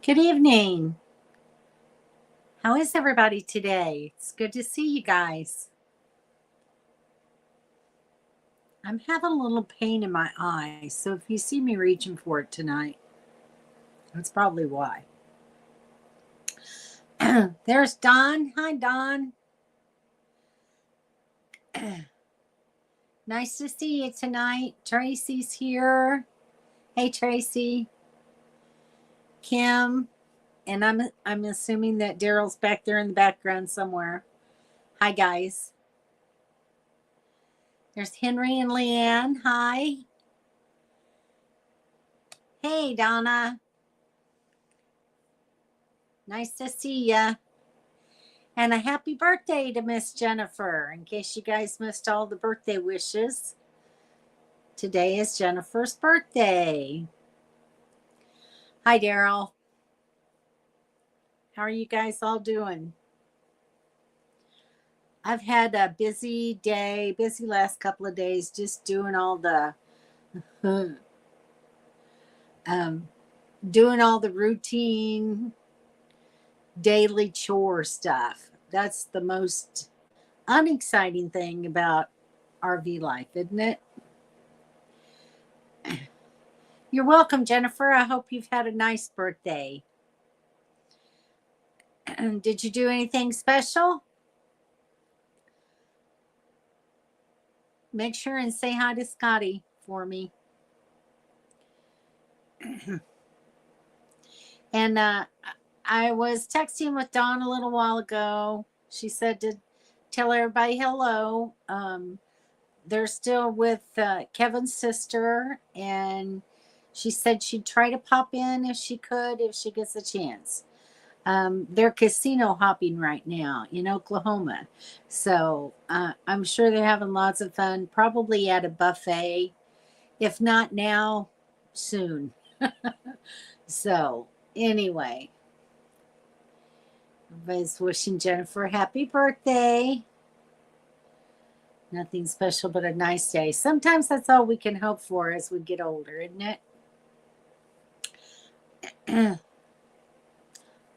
Good evening. How is everybody today? It's good to see you guys. I'm having a little pain in my eye, so if you see me reaching for it tonight, that's probably why. There's Don. Hi, Don. Nice to see you tonight. Tracy's here. Hey, Tracy. Kim. And I'm assuming that Daryl's back there in the background somewhere. Hi, guys. There's Henry and Leanne. Hi. Hey, Donna. Nice to see ya. And a happy birthday to Miss Jennifer. In case you guys missed all the birthday wishes, today is Jennifer's birthday. Hi, Daryl. How are you guys all doing? I've had a busy day, busy last couple of days, just doing all the routine daily chore stuff. That's the most unexciting thing about RV life, isn't it? You're welcome, Jennifer. I hope you've had a nice birthday. Did you do anything special? Make sure and say hi to Scotty for me. And I was texting with Dawn a little while ago. She said to tell everybody hello. They're still with Kevin's sister, and she said she'd try to pop in if she gets a chance. They're casino hopping right now in Oklahoma. So I'm sure they're having lots of fun, probably at a buffet. If not now, soon. So anyway, everybody's wishing Jennifer a happy birthday. Nothing special, but a nice day. Sometimes that's all we can hope for as we get older, isn't it?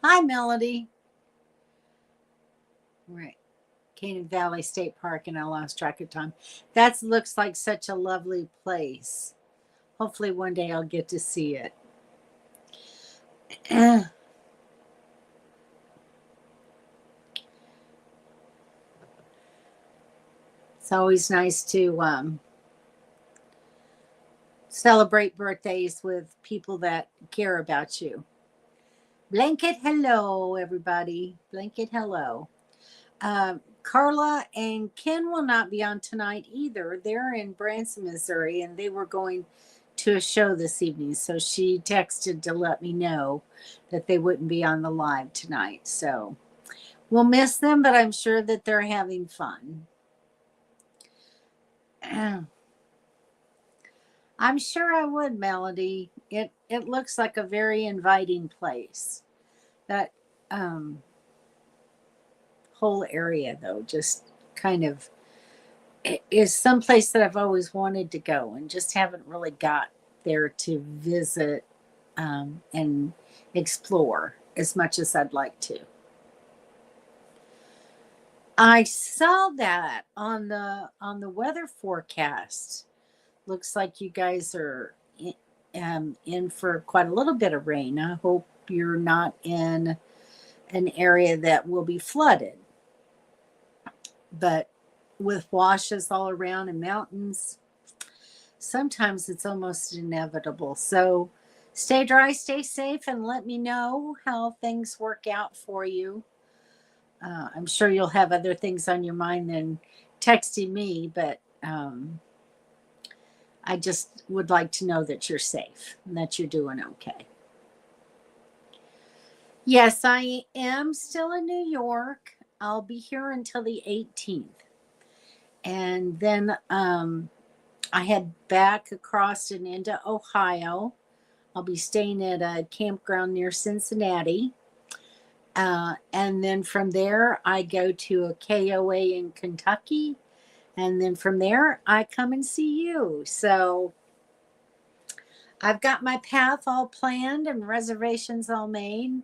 Hi, Melody. Right. Canaan Valley State Park, and I lost track of time. That looks like such a lovely place. Hopefully one day I'll get to see it. It's always nice to celebrate birthdays with people that care about you. Blanket hello, everybody. Blanket hello. Carla and Ken will not be on tonight either. They're in Branson, Missouri, and they were going to a show this evening. So she texted to let me know that they wouldn't be on the live tonight. So we'll miss them, but I'm sure that they're having fun. I'm sure I would, Melody. It looks like a very inviting place. That whole area, though, just kind of is someplace that I've always wanted to go and just haven't really got there to visit and explore as much as I'd like to. I saw that on the weather forecast. Looks like you guys are in for quite a little bit of rain. I hope you're not in an area that will be flooded. But with washes all around and mountains, sometimes it's almost inevitable. So stay dry, stay safe, and let me know how things work out for you. I'm sure you'll have other things on your mind than texting me, but I just would like to know that you're safe and that you're doing okay. Yes, I am still in New York. I'll be here until the 18th. And then I head back across and into Ohio. I'll be staying at a campground near Cincinnati. And then from there, I go to a KOA in Kentucky. And then from there, I come and see you. So I've got my path all planned and reservations all made.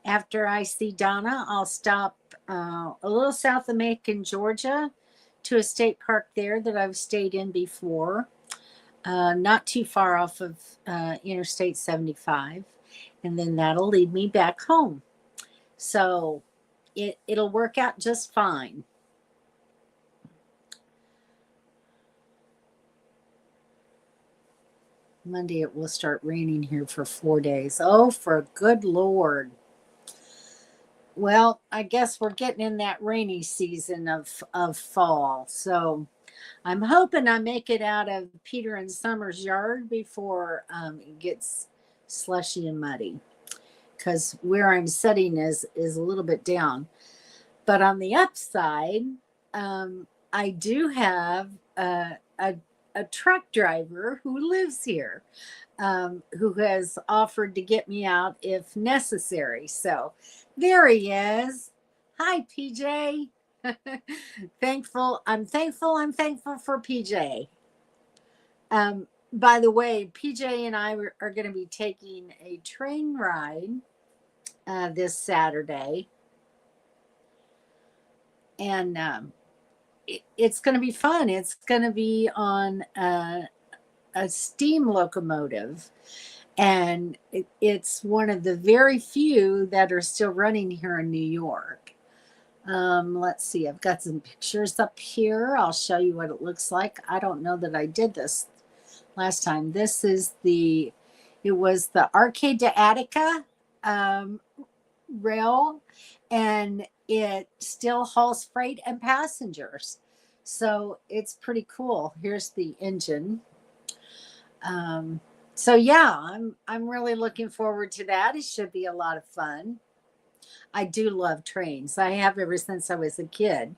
After I see Donna, I'll stop a little south of Macon, Georgia, to a state park there that I've stayed in before, not too far off of Interstate 75. And then that'll lead me back home. So it'll work out just fine. Monday it will start raining here for 4 days. Oh, for a good Lord. Well, I guess we're getting in that rainy season of fall. So I'm hoping I make it out of Peter and Summer's yard before it gets slushy and muddy. Because where I'm sitting is a little bit down. But on the upside, I do have a truck driver who lives here, who has offered to get me out if necessary. So there he is. Hi, PJ. I'm thankful for PJ. By the way, PJ and I are going to be taking a train ride this Saturday. And it's going to be fun. It's going to be on a steam locomotive. And it's one of the very few that are still running here in New York. Let's see, I've got some pictures up here. I'll show you what it looks like. I don't know that I did this last time. It was the Arcade to Attica rail, and it still hauls freight and passengers. So it's pretty cool. Here's the engine. So yeah, I'm really looking forward to that. It should be a lot of fun. I do love trains. I have ever since I was a kid.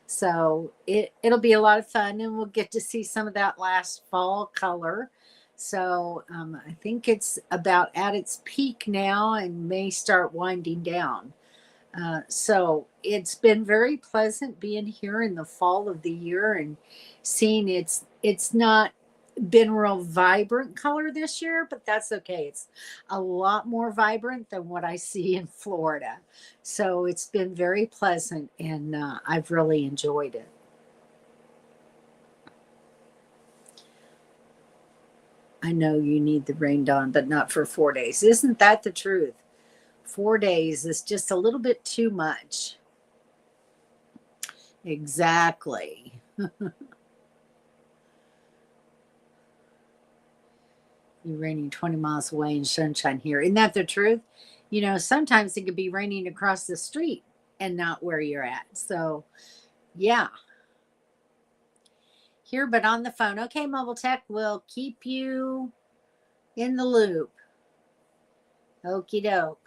So it'll be a lot of fun, and we'll get to see some of that last fall color. So I think it's about at its peak now and may start winding down. So it's been very pleasant being here in the fall of the year and seeing it's not been real vibrant color this year, but that's okay. It's a lot more vibrant than what I see in Florida. So it's been very pleasant, and I've really enjoyed it. I know you need the rain, Dawn, but not for 4 days. Isn't that the truth? 4 days is just a little bit too much. Exactly. You're raining 20 miles away and sunshine here. Isn't that the truth? You know, sometimes it could be raining across the street and not where you're at. So, yeah. Here, but on the phone. Okay, Mobile Tech will keep you in the loop. Okie doke.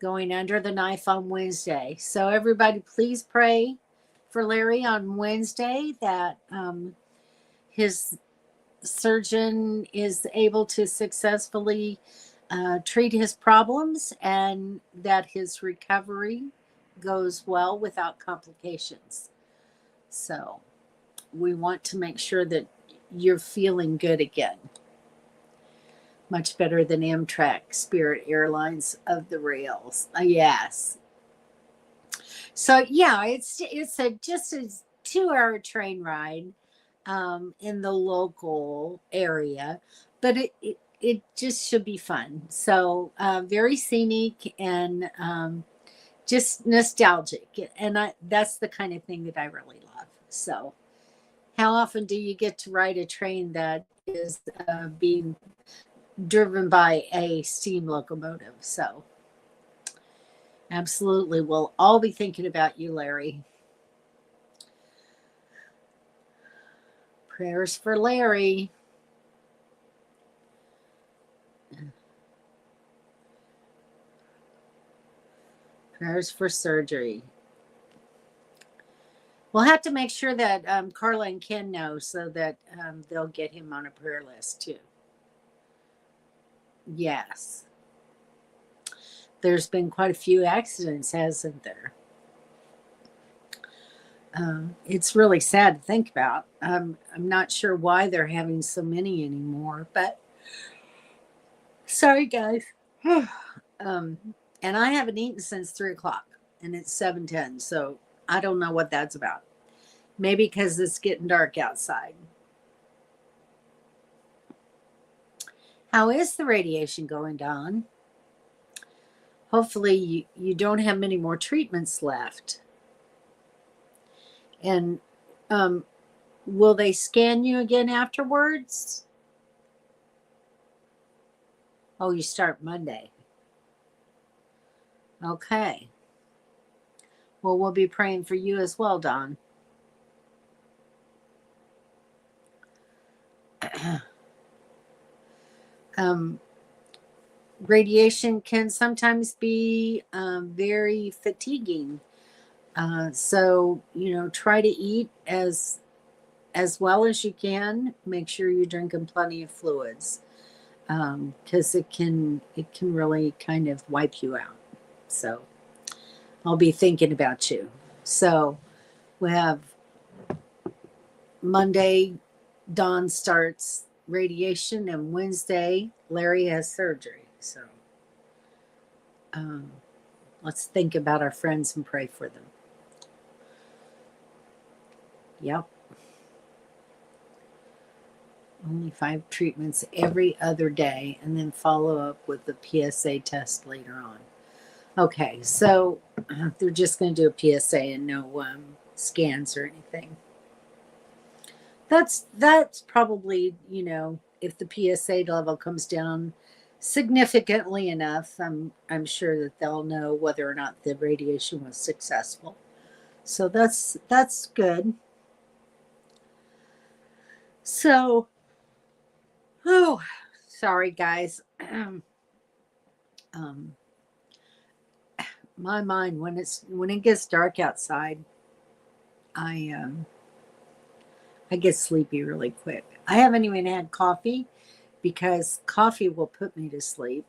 Going under the knife on Wednesday. So, everybody, please pray for Larry on Wednesday that his surgeon is able to successfully treat his problems and that his recovery goes well without complications. So we want to make sure that you're feeling good again. Much better than Amtrak, Spirit Airlines of the rails. Yes. So yeah, it's just a 2-hour train ride in the local area, but it just should be fun. So very scenic and just nostalgic, and that's the kind of thing that I really love. So how often do you get to ride a train that is being driven by a steam locomotive? So absolutely, we'll all be thinking about you, Larry. Prayers for Larry. Prayers for surgery. We'll have to make sure that Carla and Ken know so that they'll get him on a prayer list too. Yes. There's been quite a few accidents, hasn't there? It's really sad to think about. I'm not sure why they're having so many anymore, but sorry, guys. um, and I haven't eaten since 3 o'clock, and it's 7:10. So I don't know what that's about. Maybe because it's getting dark outside. How is the radiation going, Don? Hopefully, you don't have many more treatments left. And will they scan you again afterwards? Oh, you start Monday. Okay. Well, we'll be praying for you as well, Don. Radiation can sometimes be very fatiguing. So, try to eat as well as you can. Make sure you're drinking plenty of fluids, because it can really kind of wipe you out. So I'll be thinking about you. So we have Monday, Dawn starts radiation, and Wednesday, Larry has surgery. So let's think about our friends and pray for them. Yep. Only 5 treatments every other day, and then follow up with the PSA test later on. Okay, so they're just going to do a PSA and no scans or anything. That's probably, if the PSA level comes down significantly enough, I'm sure that they'll know whether or not the radiation was successful. So that's good. So, oh, sorry guys. My mind, when it gets dark outside, I get sleepy really quick. I haven't even had coffee because coffee will put me to sleep.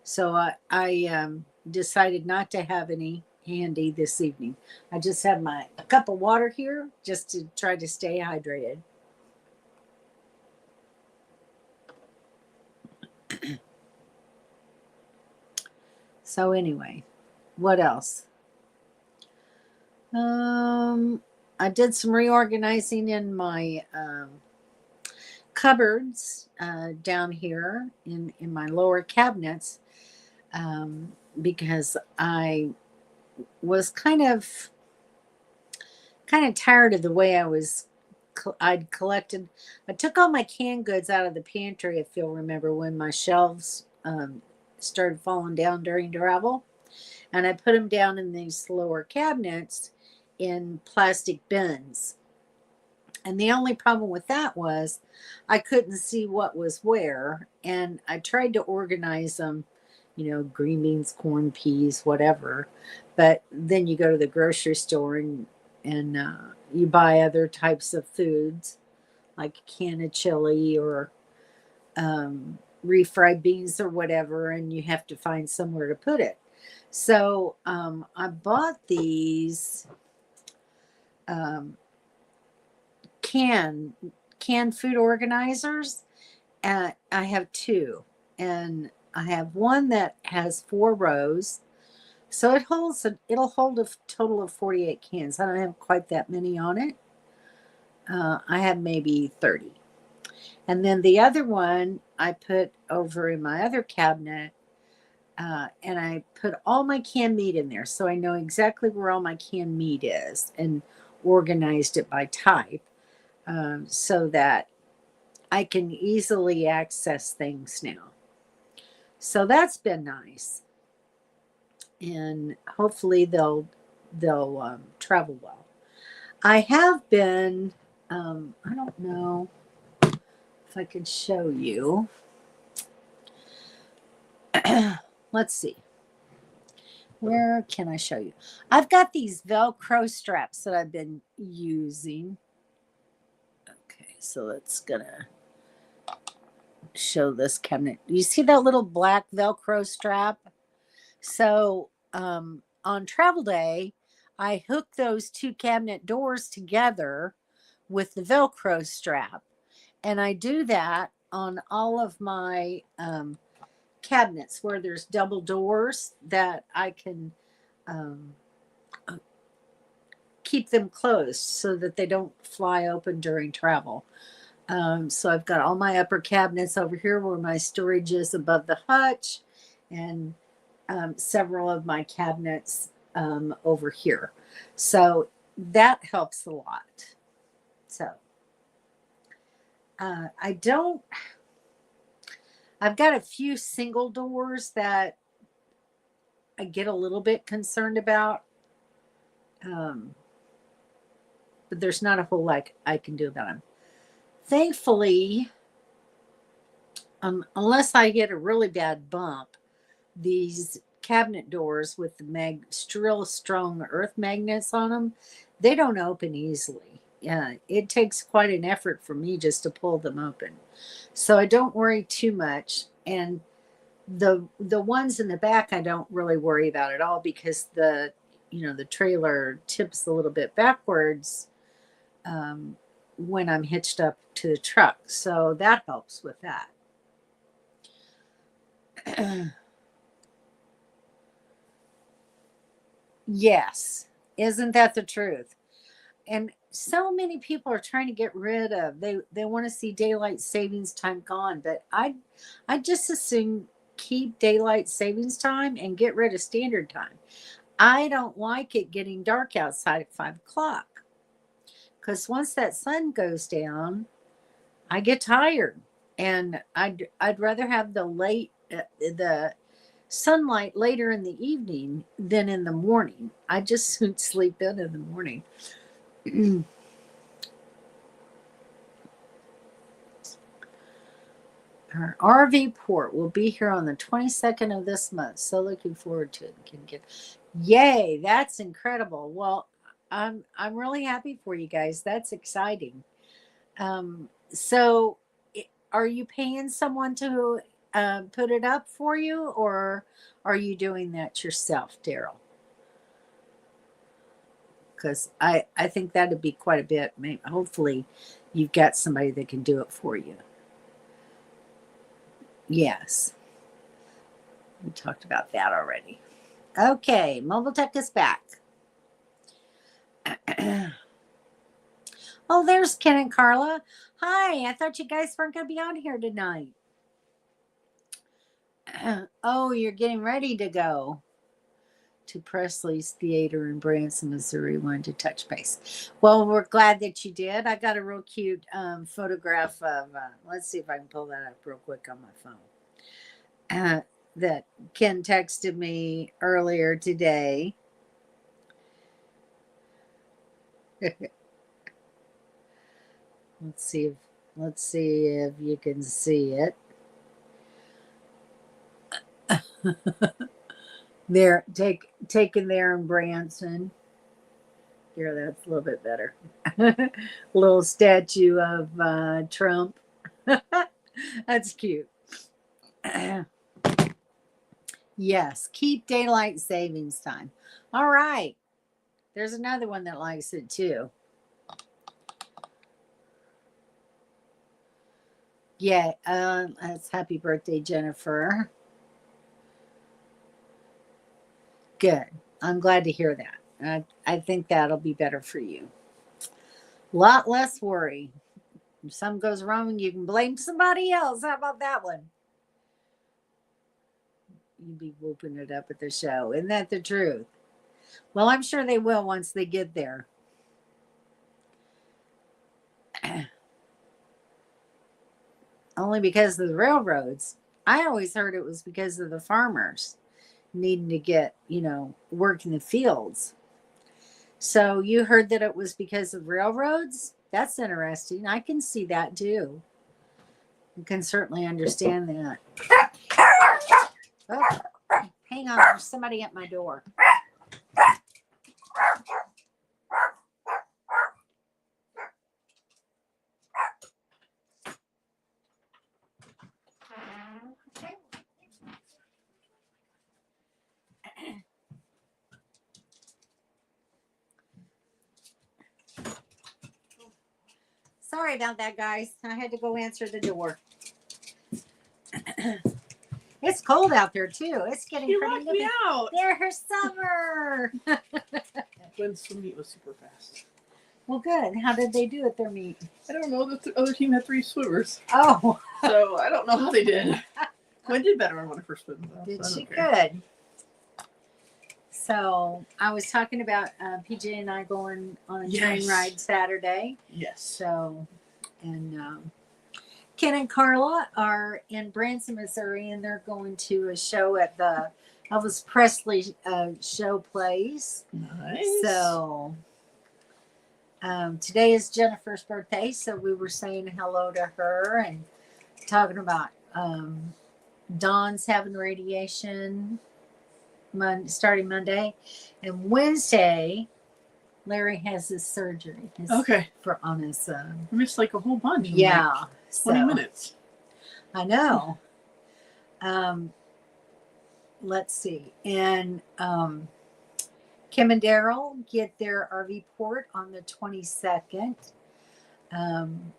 So I decided not to have any handy this evening. I just have a cup of water here just to try to stay hydrated. So anyway, what else? I did some reorganizing in my cupboards down here in my lower cabinets, because I was kind of tired of the way I'd collected. I took all my canned goods out of the pantry, if you'll remember, when my shelves started falling down during travel, and I put them down in these lower cabinets in plastic bins. And the only problem with that was I couldn't see what was where, and I tried to organize them, green beans, corn, peas, whatever. But then you go to the grocery store and you buy other types of foods like a can of chili or refried beans or whatever, and you have to find somewhere to put it. So I bought these canned food organizers. I have 2, and I have one that has 4 rows. So it'll hold a total of 48 cans. I don't have quite that many on it. I have maybe 30. And then the other one I put over in my other cabinet, and I put all my canned meat in there. So I know exactly where all my canned meat is and organized it by type, so that I can easily access things now. So that's been nice. And hopefully they'll travel well. I have been, I don't know if I can show you. Let's see. Where can I show you? I've got these Velcro straps that I've been using. Okay, so it's gonna show this cabinet. You see that little black Velcro strap? So on travel day, I hook those two cabinet doors together with the Velcro strap. And I do that on all of my cabinets where there's double doors that I can um, keep them closed so that they don't fly open during travel. So I've got all my upper cabinets over here where my storage is above the hutch, and several of my cabinets over here. So that helps a lot. So I've got a few single doors that I get a little bit concerned about. But there's not a whole lot I can do about them. Thankfully, unless I get a really bad bump, these cabinet doors with the real strong earth magnets on them, they don't open easily. Yeah, it takes quite an effort for me just to pull them open. So I don't worry too much. And the ones in the back I don't really worry about at all because the trailer tips a little bit backwards when I'm hitched up to the truck. So that helps with that. Yes. Isn't that the truth? And so many people are trying to get rid of, they want to see daylight savings time gone, but I just assume keep daylight savings time and get rid of standard time. I don't like it getting dark outside at 5 o'clock because once that sun goes down, I get tired, and I'd rather have the sunlight later in the evening than in the morning. I just sleep in the morning. Our RV port will be here on the 22nd of this month. So looking forward to it. Yay, that's incredible. Well, I'm really happy for you guys. That's exciting. So are you paying someone to put it up for you, or are you doing that yourself, Daryl? Because I think that'd be quite a bit. Maybe, hopefully you've got somebody that can do it for you. Yes. We talked about that already. Okay, Mobile Tech is back. Oh, there's Ken and Carla. Hi, I thought you guys weren't going to be on here tonight. Oh, you're getting ready to go to Presley's Theater in Branson, Missouri. Wanted to touch base. Well, we're glad that you did. I got a real cute photograph of, let's see if I can pull that up real quick on my phone. That Ken texted me earlier today. Let's see if you can see it. They're taken there in Branson. Here, that's a little bit better. Little statue of Trump. That's cute. Yes, keep daylight savings time. All right. There's another one that likes it too. Yeah, that's happy birthday, Jennifer. Good. I'm glad to hear that. I think that'll be better for you. A lot less worry. If something goes wrong, you can blame somebody else. How about that one? You'd be whooping it up at the show. Isn't that the truth? Well, I'm sure they will once they get there. Only because of the railroads. I always heard it was because of the farmers needing to get, work in the fields. So you heard that it was because of railroads? That's interesting. I can see that too. You can certainly understand that. Oh, hang on, there's somebody at my door. Sorry about that, guys. I had to go answer the door. It's cold out there too. It's getting You pretty locked me nippy. out. There's summer. Gwen's swim meet was super fast. Well, good. How did they do at their meet? I don't know. The other team had 3 swimmers. Oh. So I don't know how they did. Gwen did better on one of her swims, though. Did so she? Good. So I was talking about PJ and I going on a train ride Saturday. Yes. So, and Ken and Carla are in Branson, Missouri, and they're going to a show at the Elvis Presley show place. Nice. So today is Jennifer's birthday, so we were saying hello to her and talking about Dawn's having radiation starting Monday, and Wednesday Larry has his surgery. On his. I missed like a whole bunch. Yeah, like 20 minutes. I know. Let's see, and Kim and Daryl get their RV port on the 22nd.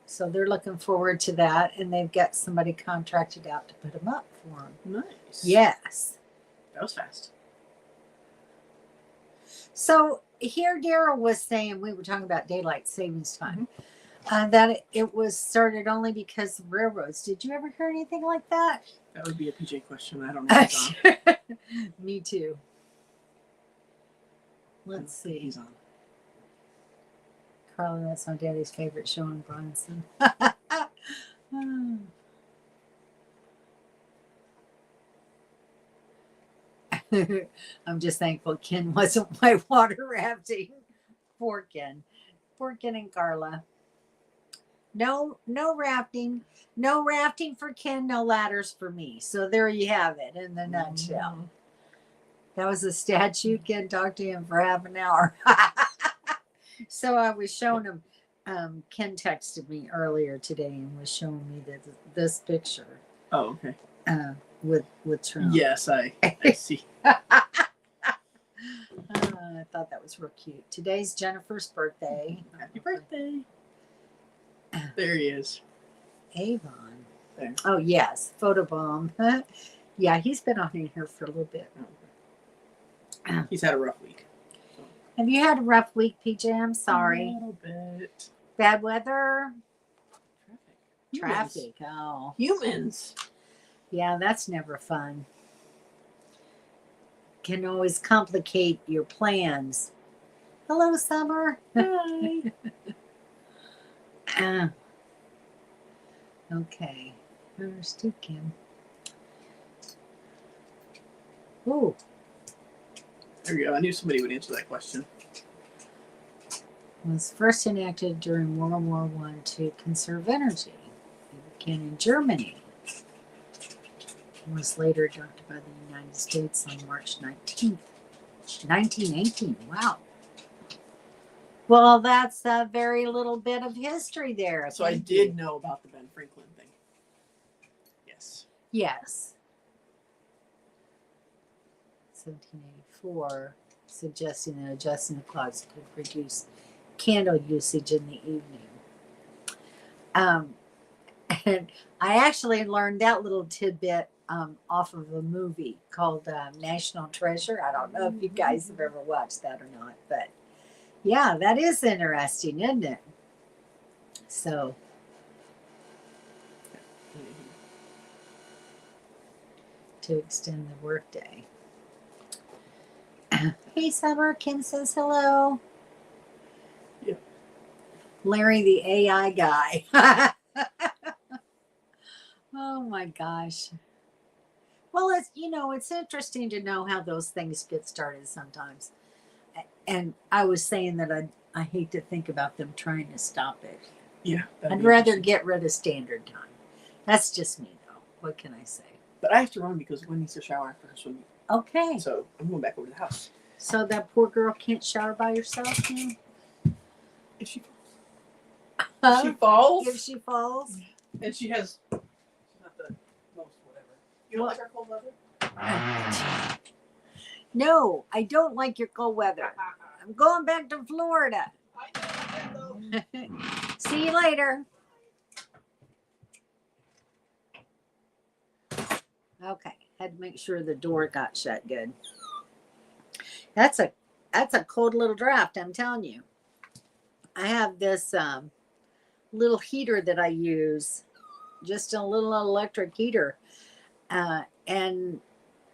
So they're looking forward to that, and they've got somebody contracted out to put them up for them. Nice. Yes. That was fast. So here Daryl was saying, we were talking about daylight savings time, that it was started only because of railroads. Did you ever hear anything like that? That would be a PJ question. I don't know if he's on. Me too. Let's see. He's on. Carla, that's my daddy's favorite show in Bronson. I'm just thankful Ken wasn't my water rafting. Poor Ken. Poor Ken and Carla. No rafting. No rafting for Ken, no ladders for me. So there you have it in the nutshell. That was a statue. Ken talked to him for half an hour. So I was showing him, Ken texted me earlier today and was showing me this picture. Oh, okay. With Trump. Yes, I see. I thought that was real cute. Today's Jennifer's birthday. Happy birthday. There he is. Avon. There. Oh, yes. Photobomb. Yeah, he's been on in here for a little bit. He's had a rough week. So. Have you had a rough week, PJ? I'm sorry. A little bit. Bad weather? Traffic. Oh. Humans. Yeah, that's never fun. Can always complicate your plans. Hello, Summer. Hi. Okay. There's two, Kim. Ooh. There we go. I knew somebody would answer that question. Was first enacted during World War I to conserve energy. It began in Germany. And was later adopted by the United States on March 19th, 1918. Wow. Well, that's a very little bit of history there. So I did know about the Ben Franklin thing. Yes. Yes. 1784, suggesting that adjusting the clocks could reduce candle usage in the evening. And I actually learned that little tidbit off of a movie called National Treasure. I don't know if you guys have ever watched that or not, but yeah, that is interesting, isn't it? So, to extend the workday. Hey, Summer. Kim says hello. Yeah. Larry, the AI guy. Oh my gosh. Well, it's interesting to know how those things get started sometimes. And I was saying that I hate to think about them trying to stop it. Yeah. I'd rather get rid of standard time. That's just me, though. What can I say? But I have to run because Gwen needs to shower after her swimming. Okay. So I'm going back over to the house. So that poor girl can't shower by herself now? If she falls. If she falls. If she falls. And she's not the most whatever. You don't like our cold weather? No, I don't like your cold weather. I'm going back to Florida. I know, See you later. Okay, had to make sure the door got shut good. That's a cold little draft, I'm telling you. I have this little heater that I use, just a little electric heater, and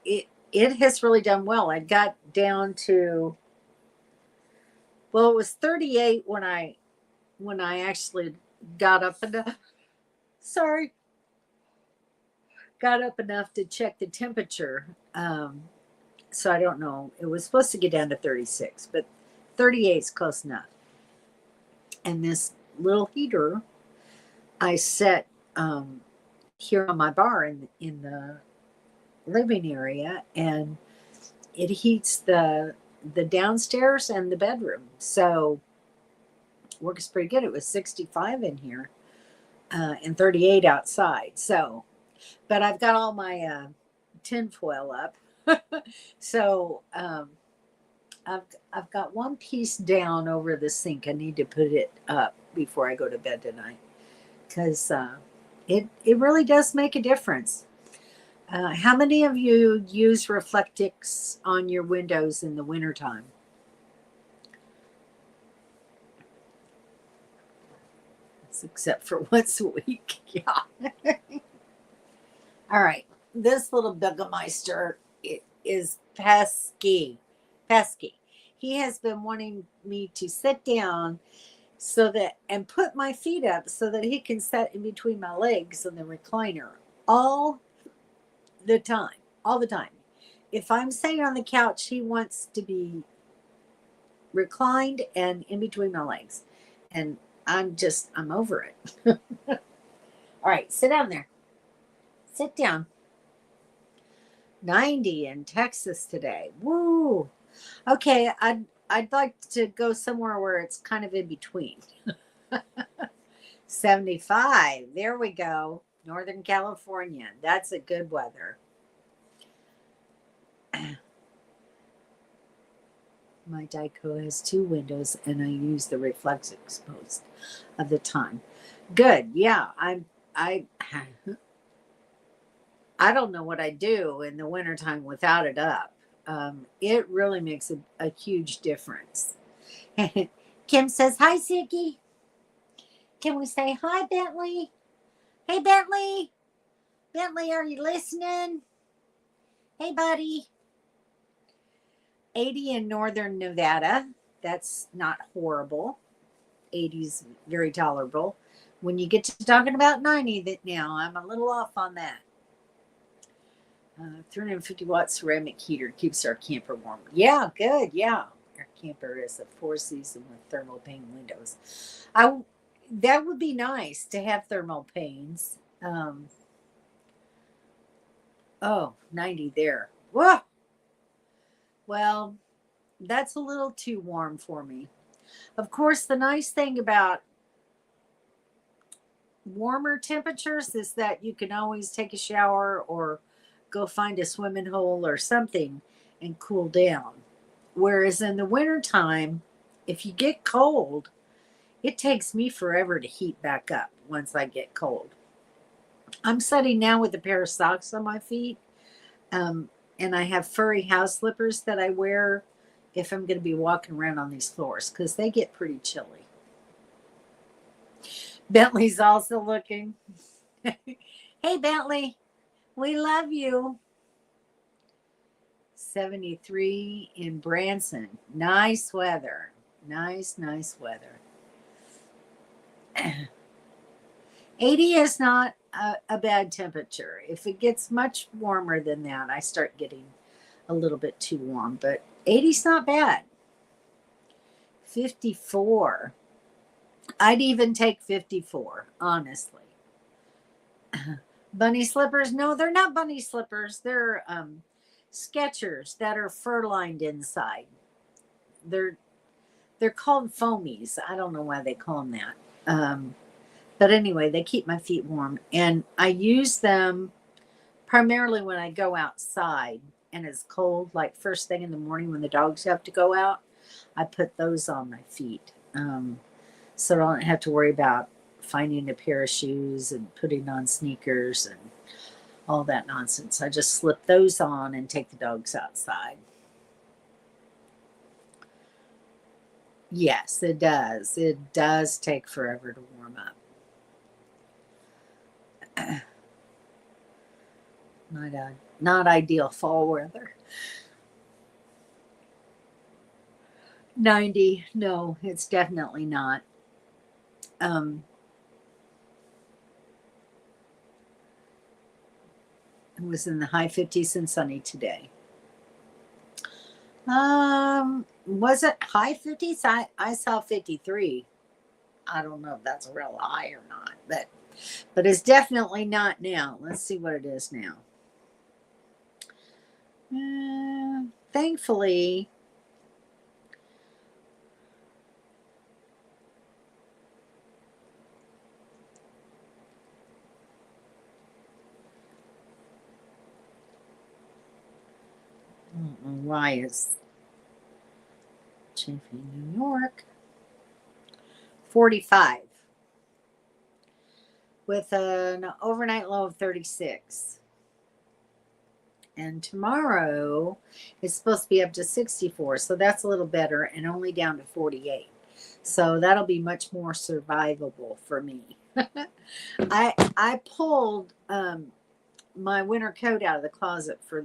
it has really done well. I got down to, well, it was 38 when I actually got up enough. Sorry, got up enough to check the temperature. So I don't know. It was supposed to get down to 36, but 38 is close enough. And this little heater I set here on my bar in the living area, and it heats the downstairs and the bedroom. So works pretty good. It was 65 in here and 38 outside. So, but I've got all my tinfoil up. So I've got one piece down over the sink. I need to put it up before I go to bed tonight, because it really does make a difference. How many of you use Reflectix on your windows in the wintertime? Except for once a week. Yeah. All right. This little Bürgermeister is pesky. He has been wanting me to sit down and put my feet up so that he can sit in between my legs in the recliner all the time. If I'm sitting on the couch, he wants to be reclined and in between my legs. And I'm over it. All right, sit down there. Sit down. 90 in Texas today. Woo. Okay, I'd like to go somewhere where it's kind of in between. 75. There we go. Northern California. That's a good weather. My Dyco has 2 windows, and I use the Reflectix most of the time. Good. Yeah, I don't know what I do in the wintertime without it up. It really makes a huge difference. Kim says, hi, Ziggy. Can we say hi, Bentley? Hey, Bentley. Bentley, are you listening? Hey, buddy. 80 in northern Nevada. That's not horrible. 80's very tolerable. When you get to talking about 90 now, I'm a little off on that. 350 watt ceramic heater keeps our camper warm. Yeah, good. Yeah. Our camper is a 4-season with thermal pane windows. That would be nice to have thermal panes. 90 there. Whoa. Well, that's a little too warm for me. Of course, the nice thing about warmer temperatures is that you can always take a shower or go find a swimming hole or something and cool down. Whereas in the wintertime, if you get cold, it takes me forever to heat back up once I get cold. I'm sitting now with a pair of socks on my feet. And I have furry house slippers that I wear if I'm going to be walking around on these floors, because they get pretty chilly. Bentley's also looking. Hey, Bentley, we love you. 73 in Branson. Nice weather. Nice weather. 80 is not a bad temperature. If it gets much warmer than that, I start getting a little bit too warm, but 80's not bad. 54. I'd even take 54, honestly. Bunny slippers? No, they're not bunny slippers. They're Skechers that are fur-lined inside. They're called foamies. I don't know why they call them that. But anyway, they keep my feet warm. And I use them primarily when I go outside and it's cold, like first thing in the morning when the dogs have to go out. I put those on my feet. so I don't have to worry about finding a pair of shoes and putting on sneakers and all that nonsense. I just slip those on and take the dogs outside. Yes, it does. It does take forever to warm up. Not ideal fall weather. 90, no, it's definitely not. It was in the high 50s and sunny today. Was it high 50s? I saw 53. I don't know if that's a real high or not, but it's definitely not now. Let's see what it is now. Thankfully, I don't know why it's chafing New York. 45 with an overnight low of 36. And tomorrow it's supposed to be up to 64, so that's a little better, and only down to 48. So that'll be much more survivable for me. I pulled my winter coat out of the closet for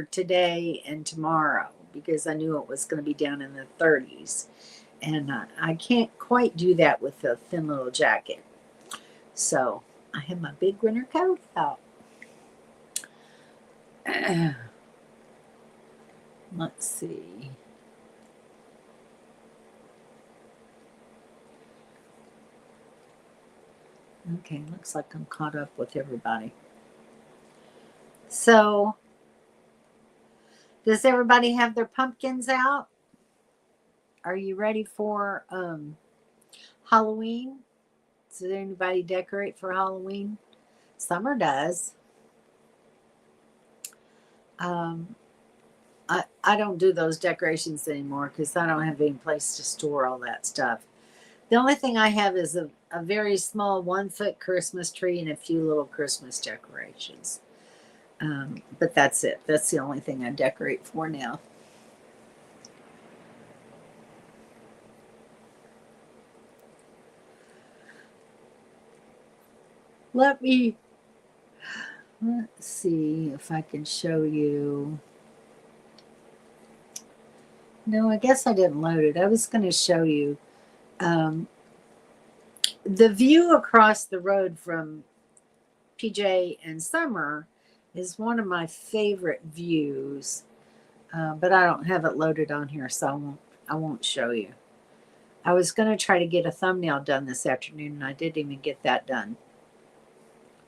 today and tomorrow because I knew it was going to be down in the 30s, and I can't quite do that with a thin little jacket. So I have my big winter coat out. Let's see. Okay, looks like I'm caught up with everybody. So, does everybody have their pumpkins out? Are you ready for Halloween? Does anybody decorate for Halloween? Summer does. I don't do those decorations anymore because I don't have any place to store all that stuff. The only thing I have is a very small 1-foot Christmas tree and a few little Christmas decorations. But that's it. That's the only thing I decorate for now. Let's see if I can show you. No, I guess I didn't load it. I was going to show you the view across the road from PJ and Summer is one of my favorite views, but I don't have it loaded on here, so I won't show you. I was going to try to get a thumbnail done this afternoon, and I didn't even get that done.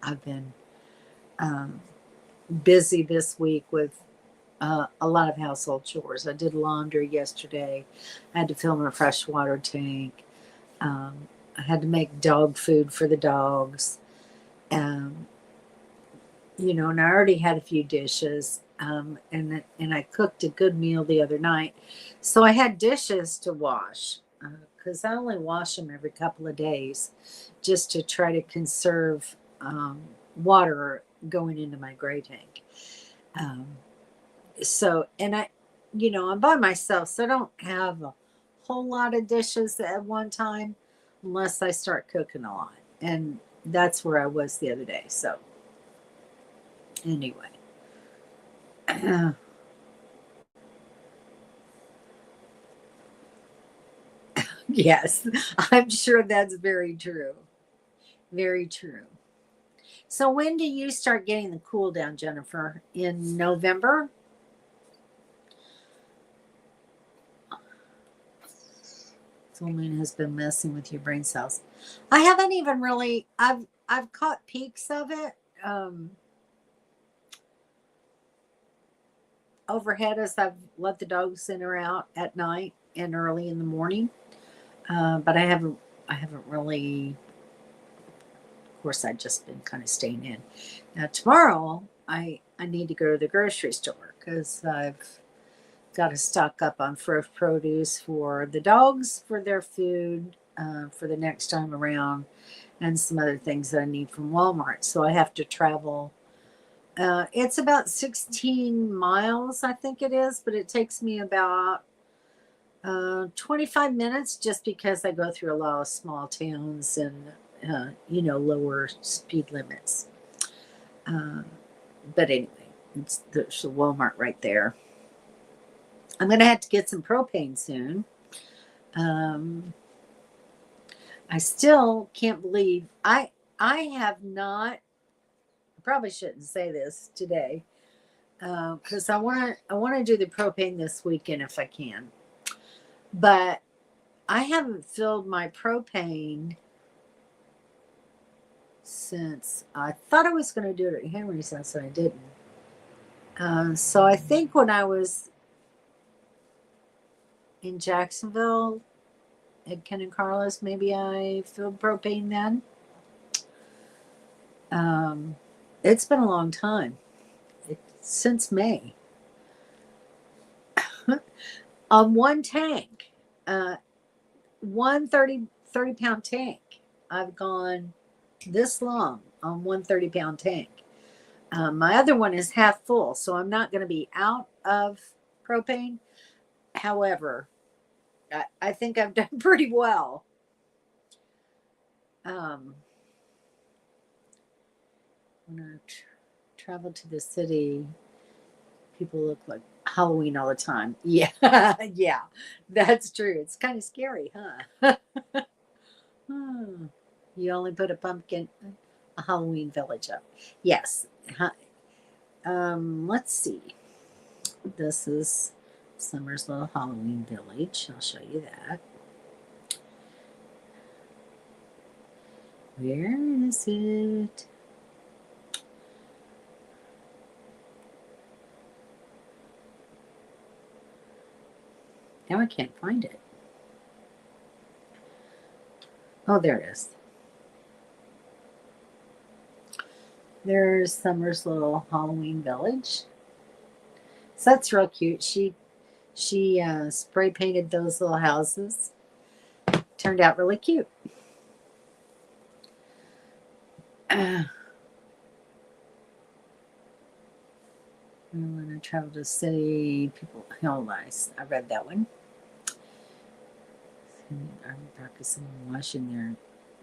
I've been busy this week with a lot of household chores. I did laundry yesterday. I had to fill my freshwater tank. I had to make dog food for the dogs. And I already had a few dishes. And I cooked a good meal the other night. So I had dishes to wash because I only wash them every couple of days just to try to conserve water going into my gray tank. I'm by myself, so I don't have a whole lot of dishes at one time unless I start cooking a lot. And that's where I was the other day. So anyway. Yes, I'm sure that's very true. Very true. So when do you start getting the cool down, Jennifer? In November? Full moon has been messing with your brain cells. I haven't even really. I've caught peaks of it overhead as I've let the dogs in or out at night and early in the morning. But I haven't really. Of course, I've just been kind of staying in. Now tomorrow, I need to go to the grocery store because I've got to stock up on fresh produce for the dogs for their food. for the next time around, and some other things that I need from Walmart. So I have to travel. It's about 16 miles, I think it is, but it takes me about 25 minutes just because I go through a lot of small towns and, lower speed limits. But anyway, there's a Walmart right there. I'm going to have to get some propane soon. I still can't believe I have not. I probably shouldn't say this today because I want to do the propane this weekend if I can. But I haven't filled my propane since I thought I was going to do it at Henry's house and I didn't. So I think when I was in Jacksonville at Ken and Carlos, maybe I filled propane then. It's been a long time. Since May. On one tank, one 30-pound tank. I've gone this long on one 30-pound tank. My other one is half full, so I'm not going to be out of propane. However, I think I've done pretty well. When I travel to the city, people look like Halloween all the time. Yeah, yeah, that's true. It's kind of scary, huh? You only put a Halloween village up. Yes. Let's see. This is Summer's little Halloween village. I'll show you that. Where is it? Now I can't find it. Oh, there it is. There's Summer's little Halloween village. So that's real cute. She spray painted those little houses. Turned out really cute. When I travel to the city, people, hold on, I read that one. I'm practicing washing their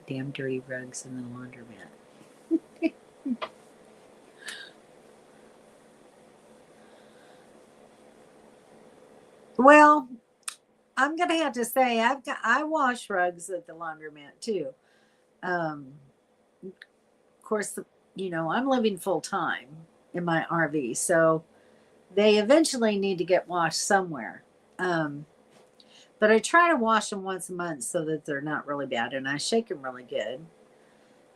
damn dirty rugs in the laundromat. Well, I'm gonna have to say I wash rugs at the laundromat too. Of course, I'm living full time in my RV, so they eventually need to get washed somewhere. But I try to wash them once a month so that they're not really bad, and I shake them really good.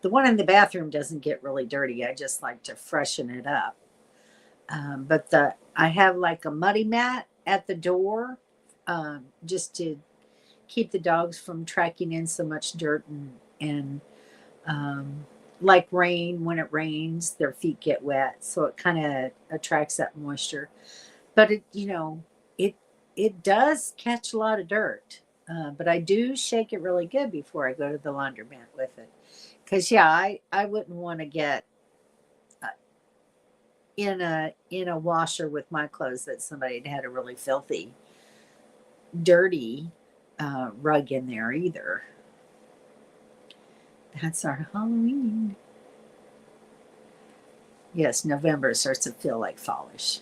The one in the bathroom doesn't get really dirty. I just like to freshen it up. But I have like a muddy mat at the door, just to keep the dogs from tracking in so much dirt and like rain. When it rains, their feet get wet, so it kind of attracts that moisture. But it does catch a lot of dirt. But I do shake it really good before I go to the laundromat with it. Because I wouldn't want to get in a washer with my clothes that somebody had a really filthy, dirty rug in there either. That's our Halloween. Yes, November starts to feel like fallish.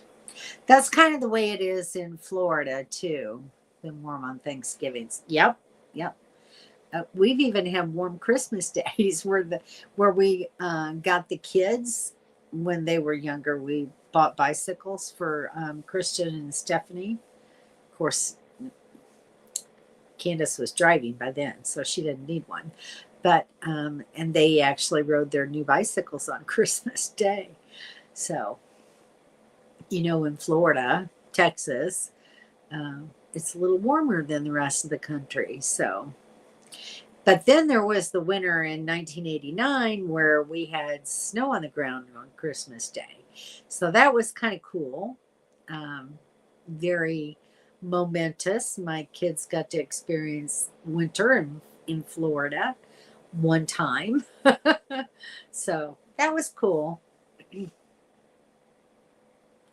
That's kind of the way it is in Florida too. Been warm on Thanksgivings. Yep. We've even had warm Christmas days where we got the kids when they were younger. We bought bicycles for Christian and Stephanie. Of course, Candace was driving by then, so she didn't need one. But and they actually rode their new bicycles on Christmas Day. So, in Florida, Texas, it's a little warmer than the rest of the country. So. But then there was the winter in 1989 where we had snow on the ground on Christmas Day. So that was kind of cool. Very momentous. My kids got to experience winter in Florida one time. So that was cool.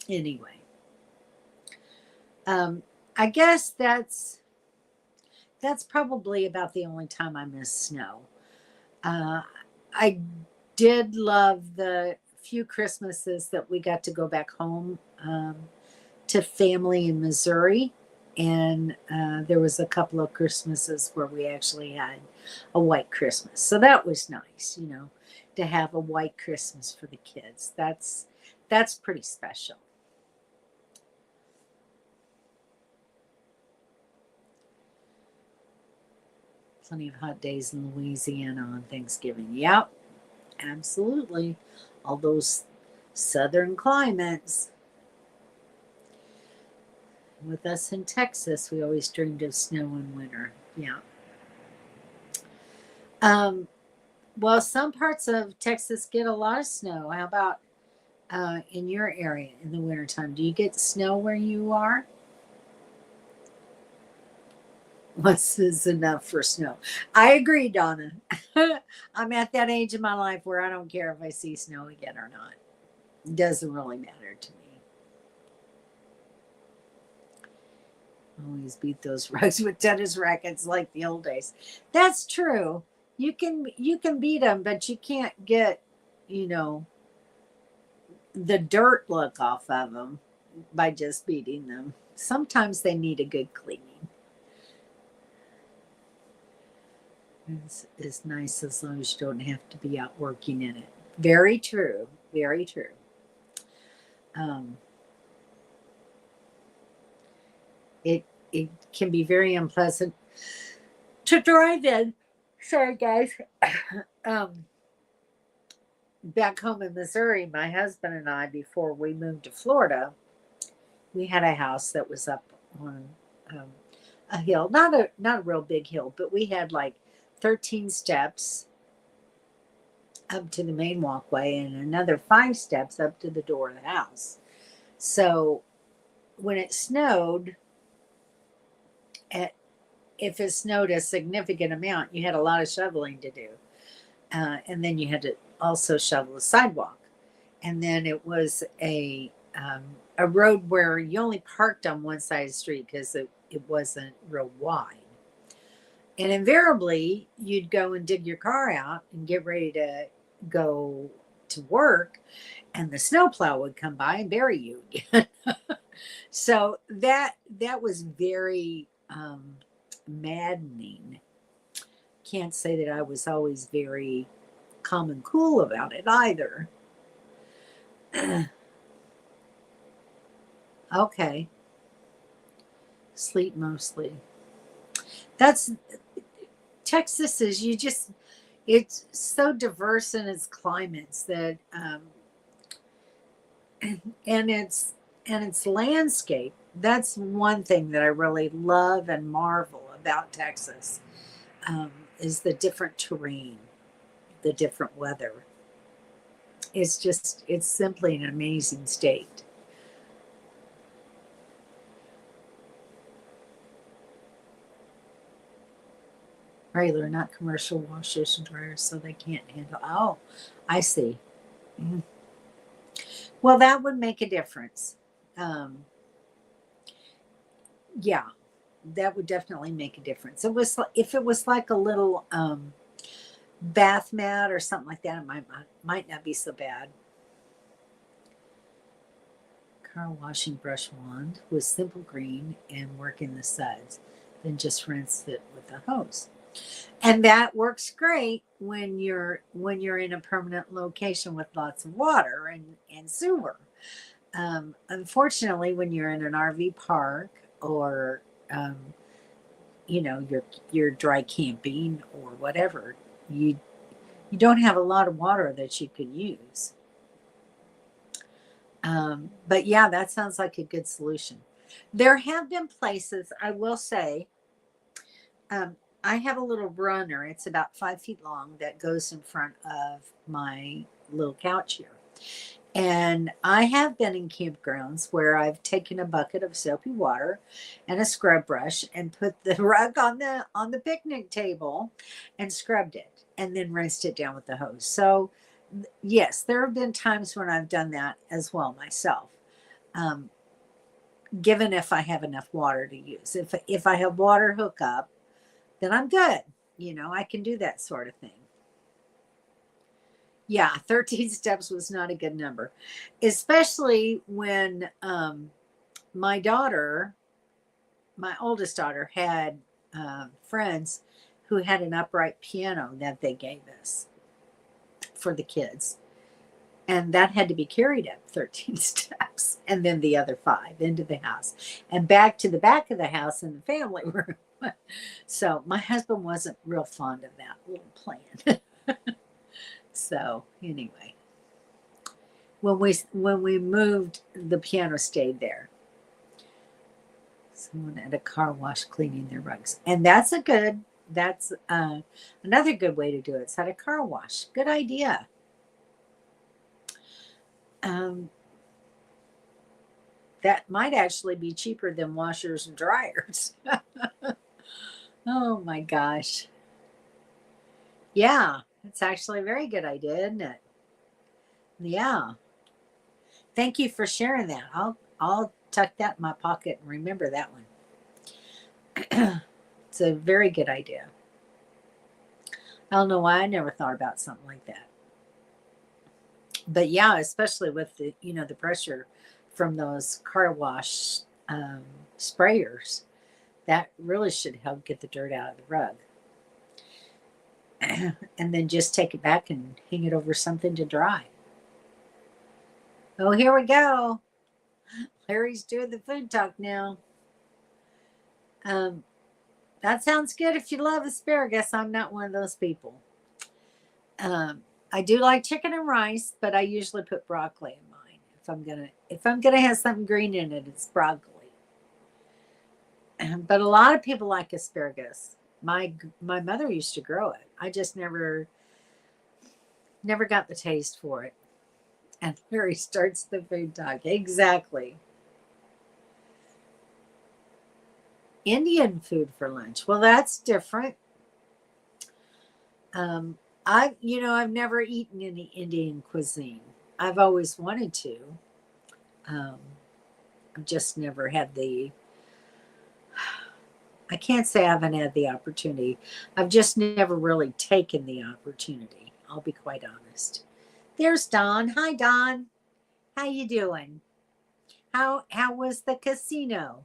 Anyway, I guess that's probably about the only time I miss snow. I did love the few Christmases that we got to go back home to family in Missouri. And there was a couple of Christmases where we actually had a white Christmas. So that was nice, to have a white Christmas for the kids. That's pretty special. Plenty of hot days in Louisiana on Thanksgiving. Yep, absolutely. All those southern climates. With us in Texas, we always dreamed of snow in winter. Yeah. Well, some parts of Texas get a lot of snow. How about in your area in the wintertime? Do you get snow where you are? What's is enough for snow? I agree, Donna. I'm at that age in my life where I don't care if I see snow again or not. It doesn't really matter to me. Always beat those rugs with tennis rackets like the old days. That's true. You can beat them, but you can't get, the dirt look off of them by just beating them. Sometimes they need a good cleaning. It's nice as long as you don't have to be out working in it. Very true. Very true. It can be very unpleasant to drive in. Sorry, guys. Back home in Missouri, my husband and I, before we moved to Florida, we had a house that was up on a hill, not a real big hill, but we had like 13 steps up to the main walkway and another 5 steps up to the door of the house. So when it snowed, if it snowed a significant amount, you had a lot of shoveling to do. And then you had to also shovel the sidewalk. And then it was a road where you only parked on one side of the street because it wasn't real wide. And invariably, you'd go and dig your car out and get ready to go to work, and the snowplow would come by and bury you again. So that was very maddening. Can't say that I was always very calm and cool about it either. Okay. Sleep mostly. That's Texas is it's so diverse in its climates that and its landscape. That's one thing that I really love and marvel about Texas, is the different terrain, the different weather. It's simply an amazing state. Regular, not commercial washers and dryers, so they can't handle. Oh, I see. Mhm. Well, that would make a difference. Yeah, that would definitely make a difference. If it was like a little bath mat or something like that, it might not be so bad. Car washing brush wand with simple green and work in the suds, then just rinse it with a hose. And that works great when you're in a permanent location with lots of water and sewer. Unfortunately, when you're in an RV park or you're dry camping or whatever, you don't have a lot of water that you can use. But yeah, that sounds like a good solution. There have been places, I will say, I have a little runner. It's about 5 feet long that goes in front of my little couch here. And I have been in campgrounds where I've taken a bucket of soapy water and a scrub brush and put the rug on the picnic table and scrubbed it and then rinsed it down with the hose. So yes, there have been times when I've done that as well myself. Um, Given if I have enough water to use. If I have water hookup, then I'm good. I can do that sort of thing. Yeah, 13 steps was not a good number, especially when my daughter, my oldest daughter, had friends who had an upright piano that they gave us for the kids. And that had to be carried up 13 steps and then the other 5 into the house and back to the back of the house in the family room. So my husband wasn't real fond of that little plan. So anyway, when we moved, the piano stayed there. Someone at a car wash cleaning their rugs, and that's another good way to do it. It's at a car wash. Good idea. That might actually be cheaper than washers and dryers. Oh my gosh. Yeah, it's actually a very good idea, isn't it? Yeah. Thank you for sharing that. I'll tuck that in my pocket and remember that one. It's a very good idea. I don't know why I never thought about something like that. But yeah, especially with the pressure from those car wash sprayers, that really should help get the dirt out of the rug. And then just take it back and hang it over something to dry. Oh, here we go. Larry's doing the food talk now. That sounds good if you love asparagus. I'm not one of those people. I do like chicken and rice, but I usually put broccoli in mine. If I'm gonna have something green in it, it's broccoli. But a lot of people like asparagus. My mother used to grow it. I just never got the taste for it. And Larry starts the food talk. Exactly. Indian food for lunch. Well, that's different. I've never eaten any Indian cuisine. I've always wanted to. I've just never had I can't say I haven't had the opportunity. I've just never really taken the opportunity. I'll be quite honest. There's Don. Hi, Don. How you doing? How was the casino?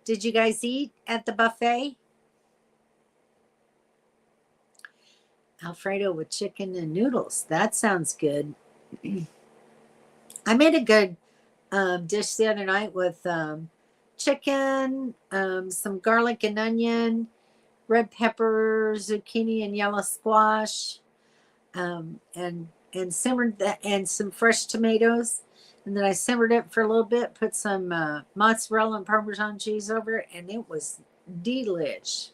Did you guys eat at the buffet? Alfredo with chicken and noodles. That sounds good. I made a good dish the other night with chicken, some garlic and onion, red pepper, zucchini, and yellow squash, and simmered that, and some fresh tomatoes. And then I simmered it for a little bit, put some mozzarella and Parmesan cheese over it, and it was delish.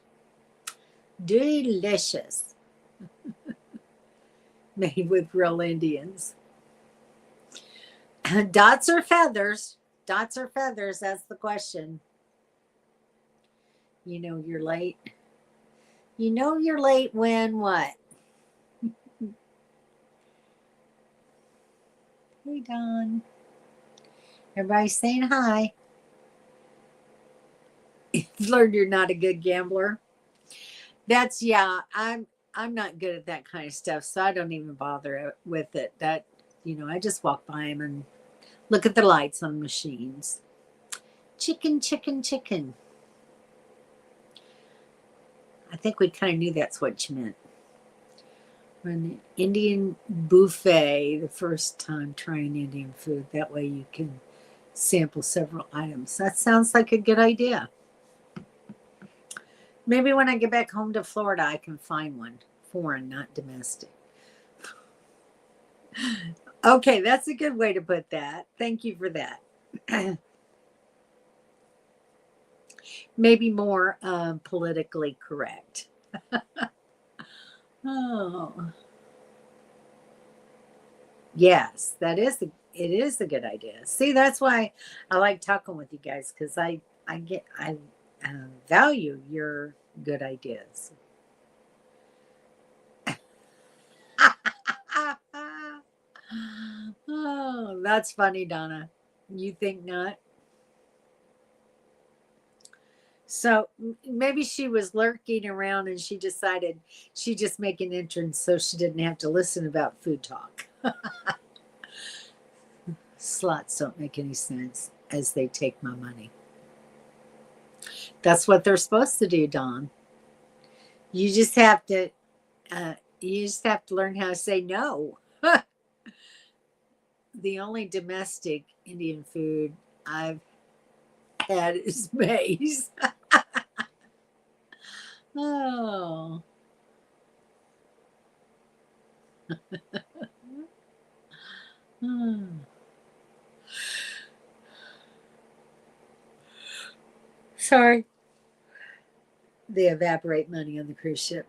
Delicious. Made with real Indians. Dots or feathers? Dots or feathers? That's the question. You're late. You're late when what? Hey, Don. Everybody's saying hi. Learned you're not a good gambler. I'm not good at that kind of stuff, so I don't even bother with it. I just walk by them and look at the lights on machines. Chicken, chicken, chicken. I think we kind of knew that's what you meant. We're in the Indian buffet, the first time trying Indian food. That way you can sample several items. That sounds like a good idea. Maybe when I get back home to Florida, I can find one. Foreign, not domestic. Okay, that's a good way to put that. Thank you for that. Maybe more politically correct. Oh. Yes, that is It is a good idea. See, that's why I like talking with you guys because I value your good ideas. Oh, that's funny, Donna. You think not? So maybe she was lurking around and she decided she'd just make an entrance so she didn't have to listen about food talk. Slots don't make any sense as they take my money. That's what they're supposed to do, Don. You just have to learn how to say no. The only domestic Indian food I've had is maize. Oh. Hmm. Sorry. They evaporate money on the cruise ship.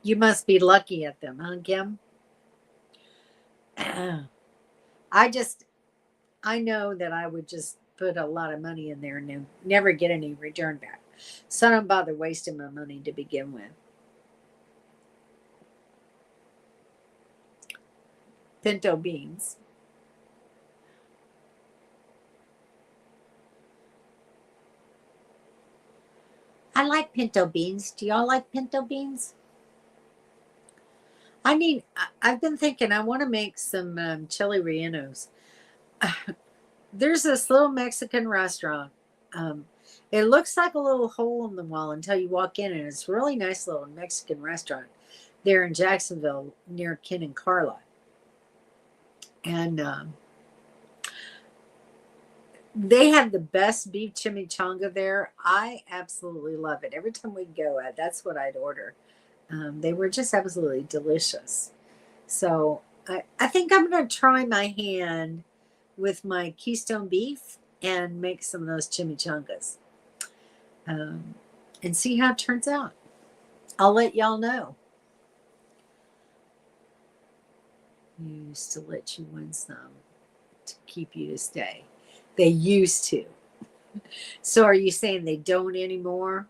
You must be lucky at them, huh, Kim? I know that I would just put a lot of money in there and never get any return back. So I don't bother wasting my money to begin with. Pinto beans. I like pinto beans. Do y'all like pinto beans? I've been thinking I want to make some chili rellenos. There's this little Mexican restaurant. Um, it looks like a little hole in the wall until you walk in, and it's a really nice little Mexican restaurant there in Jacksonville near Ken and Carla. And they have the best beef chimichanga there. I absolutely love it. Every time we go, that's what I'd order. They were just absolutely delicious. So I think I'm going to try my hand with my Keystone beef and make some of those chimichangas and see how it turns out. I'll let y'all know. Used to let you win some to keep you to stay. They used to. So are you saying they don't anymore?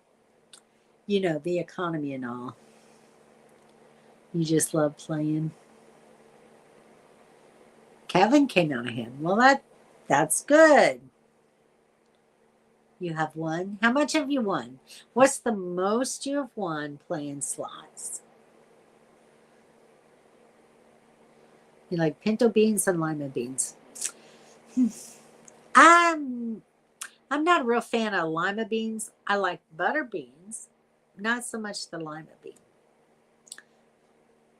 You know, the economy and all. You just love playing. Kevin came out ahead. Well, that's good. You have won. How much have you won? What's the most you have won playing slots? You like pinto beans and lima beans. I'm not a real fan of lima beans. I like butter beans, not so much the lima bean.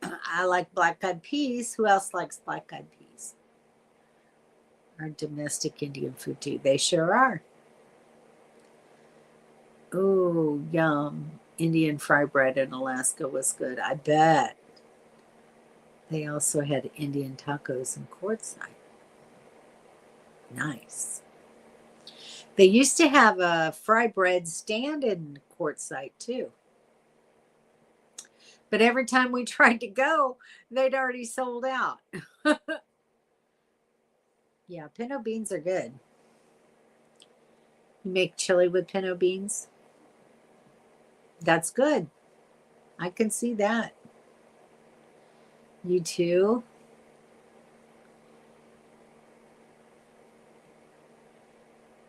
I like black eyed peas. Who else likes black eyed peas? Our domestic Indian food too. They sure are. Oh, yum. Indian fry bread in Alaska was good. I bet. They also had Indian tacos in Quartzsite. Nice. They used to have a fry bread stand in Quartzsite too. But every time we tried to go, they'd already sold out. Yeah, pinto beans are good. You make chili with pinto beans? That's good. I can see that. You too?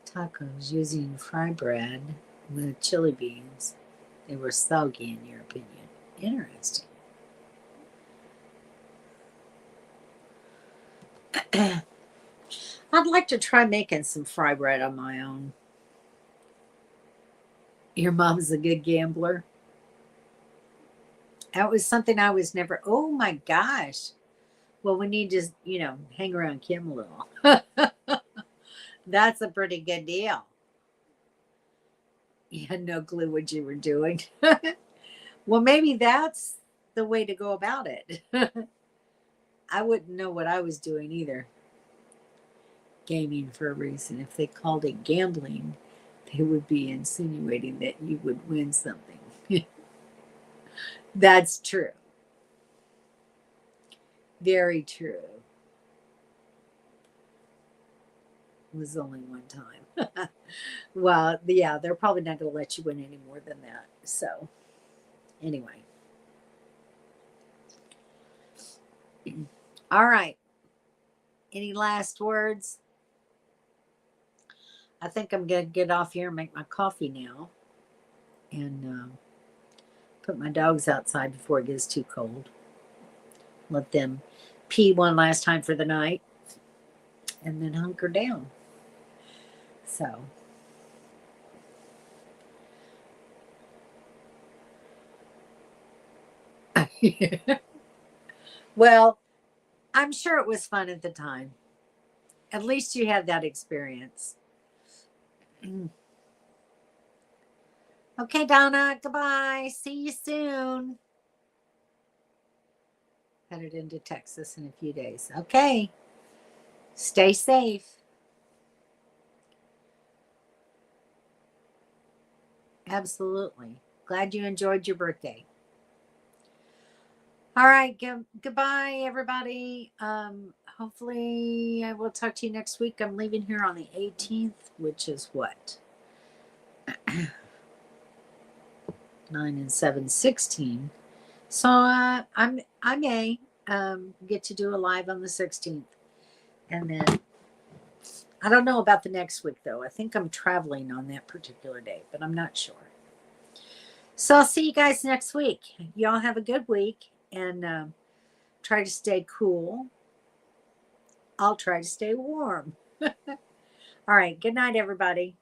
Tacos using fry bread with chili beans. They were soggy in your opinion. Interesting. I'd like to try making some fry bread on my own. Your mom's a good gambler. That was something I was never. Oh my gosh. Well, we need to, hang around Kim a little. That's a pretty good deal. You had no clue what you were doing. Well, maybe that's the way to go about it. I wouldn't know what I was doing either. Gaming for a reason. If they called it gambling, they would be insinuating that you would win something. That's true. Very true. It was only one time. Well, yeah, they're probably not going to let you win any more than that. So, anyway. All right. Any last words? I think I'm going to get off here and make my coffee now and put my dogs outside before it gets too cold. Let them pee one last time for the night and then hunker down. So, well, I'm sure it was fun at the time. At least you had that experience. Okay, Donna, goodbye. See you soon. Headed into Texas in a few days. Okay. Stay safe. Absolutely. Glad you enjoyed your birthday. All right. Goodbye, everybody. Hopefully, I will talk to you next week. I'm leaving here on the 18th, which is what? 9 and 7, 16. So I may get to do a live on the 16th. And then I don't know about the next week, though. I think I'm traveling on that particular day, but I'm not sure. So I'll see you guys next week. Y'all have a good week and try to stay cool. I'll try to stay warm. All right. Good night, everybody.